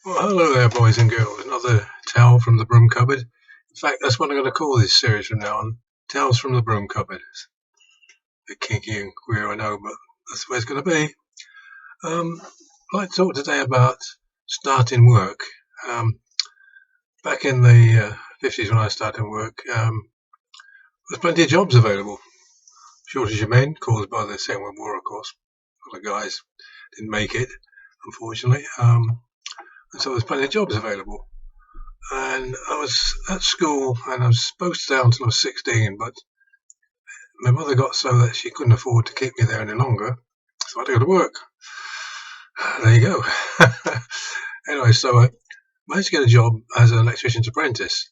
Well, hello there, boys and girls. Another towel from the broom cupboard. In fact, that's what I'm going to call this series from now on. Towels from the broom cupboard. It's a bit kinky and queer, I know, but that's the way it's going to be. I'd like to talk today about starting work. Back in the 50s when I started work, there's plenty of jobs available. Shortage of men caused by the Second World War, of course. A lot of guys didn't make it, unfortunately. And so there's plenty of jobs available. And I was at school and I was supposed to stay until I was 16, but my mother got so that she couldn't afford to keep me there any longer, so I had to go to work. There you go. Anyway, so I managed to get a job as an electrician's apprentice,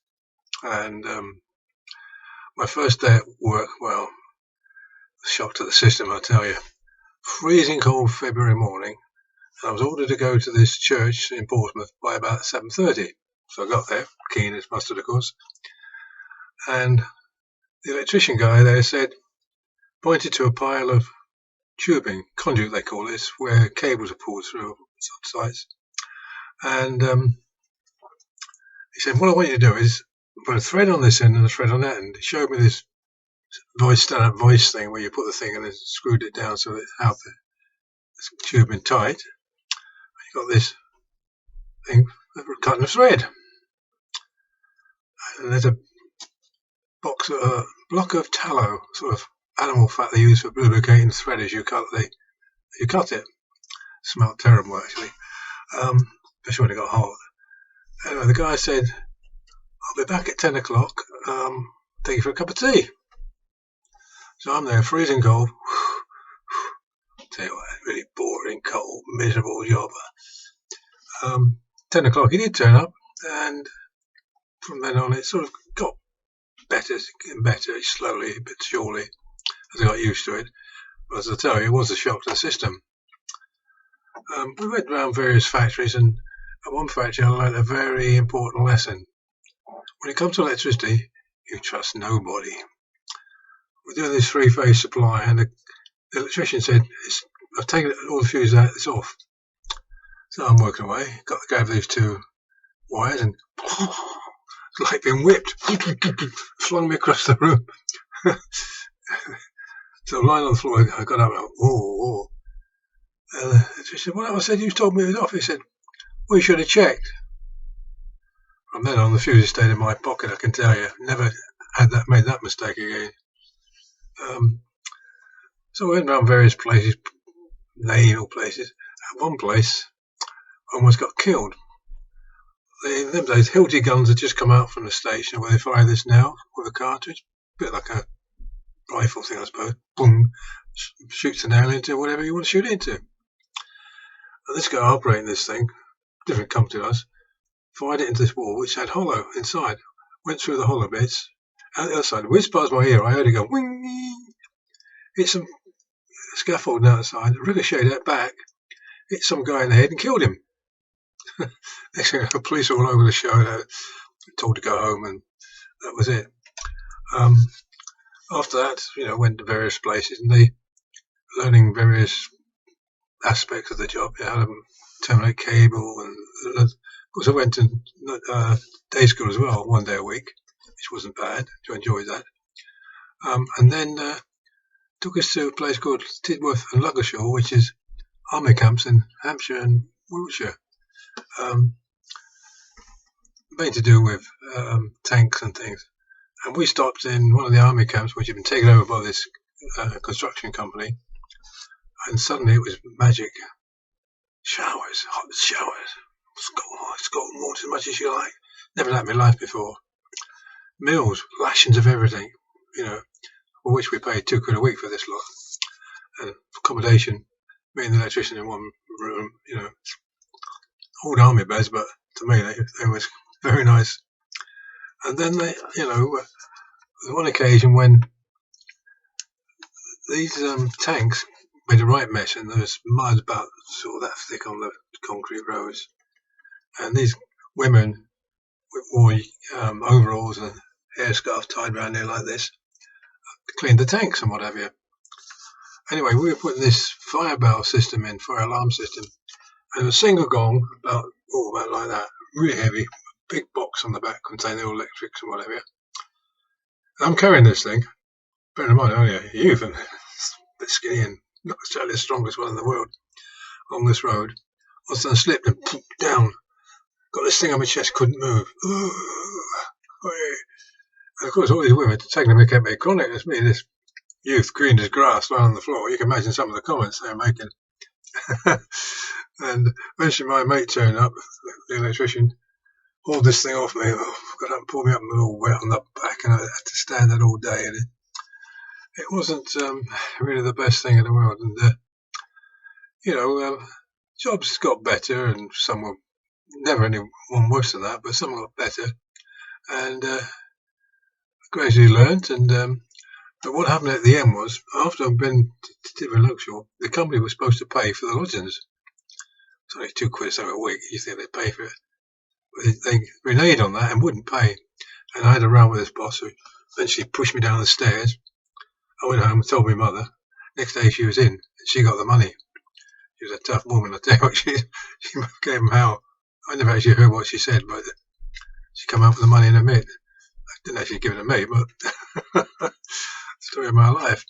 and my first day at work, well, shock to the system, I tell you. Freezing cold February morning, and I was ordered to go to this church in Portsmouth by about 7:30. So I got there, keen as mustard, of course, and the electrician guy there pointed to a pile of tubing, conduit they call this, where cables are pulled through some sites. And he said, what I want you to do is put a thread on this end and a thread on that end. He showed me this stand-up voice thing where you put the thing and then screwed it down so that it held the tubing tight. You got this thing for cutting a thread. And there's a block of tallow, sort of animal fat they use for lubricating the thread as you cut it. Smelled terrible, actually. Especially when it got hot. Anyway, the guy said, I'll be back at 10 o'clock. Take you for a cup of tea. So I'm there, freezing cold. Tell you what, really boring, cold, miserable job. 10 o'clock, he did turn up, and from then on, it sort of got better, getting better, slowly, but surely, as I got used to it. But as I tell you, it was a shock to the system. We went around various factories, and at one factory I learned a very important lesson. When it comes to electricity, you trust nobody. We're doing this three-phase supply, and the electrician said, I've taken all the fuses out, it's off. So I'm working away, gave these two wires, and it's like being whipped. Flung me across the room. So I'm lying on the floor, I got up and I went, whoa. She said, well, I said, you told me it was off. He said, well, you should have checked. From then on, the fuses stayed in my pocket, I can tell you. Never made that mistake again. So we went around various places, naval places. At one place, I almost got killed. In them days, Hilti guns had just come out from the station where they fire this now with a cartridge. A bit like a rifle thing, I suppose. Boom, shoots a nail into whatever you want to shoot it into. And this guy operating this thing, different company to us, fired it into this wall which had hollow inside. Went through the hollow bits. Out the other side, whizzed past my ear, I heard it go wing. Hit some scaffolding outside, ricocheted it back, hit some guy in the head and killed him. Next thing, the police were all over the show, told to go home, and that was it. After that, went to various places and they learning various aspects of the job. How to terminate cable, and of course I went to day school as well, 1 day a week, which wasn't bad. I enjoyed that. And then took us to a place called Tidworth and Ludgershall, which is army camps in Hampshire and Wiltshire. Made to do with tanks and things. And we stopped in one of the army camps, which had been taken over by this construction company. And suddenly it was magic. Showers, hot showers. Scalding water as much as you like. Never done that in my life before. Meals, rations of everything, for which we paid £2 a week for this lot. And accommodation, me and the electrician in one room, old army beds, but to me they was very nice. And then there was one occasion when these tanks made a right mess, and there was mud about sort of that thick on the concrete roads. And these women wore overalls and hairscarf tied around there like this, cleaned the tanks and what have you. Anyway, we were putting this fire bell system in, fire alarm system, and a single gong, about like that, really heavy, big box on the back containing all electrics and whatever. And I'm carrying this thing. Bear in mind, only a youth and a bit skinny and not necessarily the strongest one in the world on this road. All of a sudden slipped and pooped down. Got this thing on my chest, couldn't move. And of course, all these women taking a mick at me, chronic. It's me, this youth, green as grass, lying on the floor. You can imagine some of the comments they were making. And eventually my mate turned up, the electrician, hauled this thing off me, got up and pulled me up and all wet on the back, and I had to stand that all day. And it wasn't really the best thing in the world. And, jobs got better, and some were never anyone worse than that, but some got better. And gradually learnt. And but what happened at the end was, after I'd been to Tiverton Luxor, the company was supposed to pay for the lodgings. It's only £2 a week. You think they'd pay for it? But they reneged on that and wouldn't pay. And I had a row with this boss who eventually pushed me down the stairs. I went home and told my mother. Next day she was in and she got the money. She was a tough woman, I tell you what. She gave him hell. I never actually heard what she said, but she came out with the money in a minute. I didn't actually give it to me, but story of my life.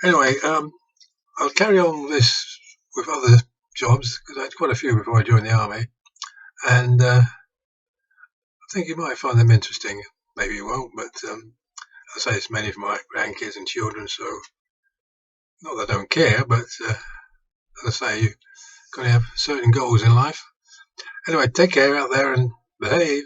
Anyway, I'll carry on this with other jobs because I had quite a few before I joined the army, and I think you might find them interesting. Maybe you won't, but I say it's many of my grandkids and children, so not that I don't care, but as I say, you've got to have certain goals in life. Anyway, take care out there and behave.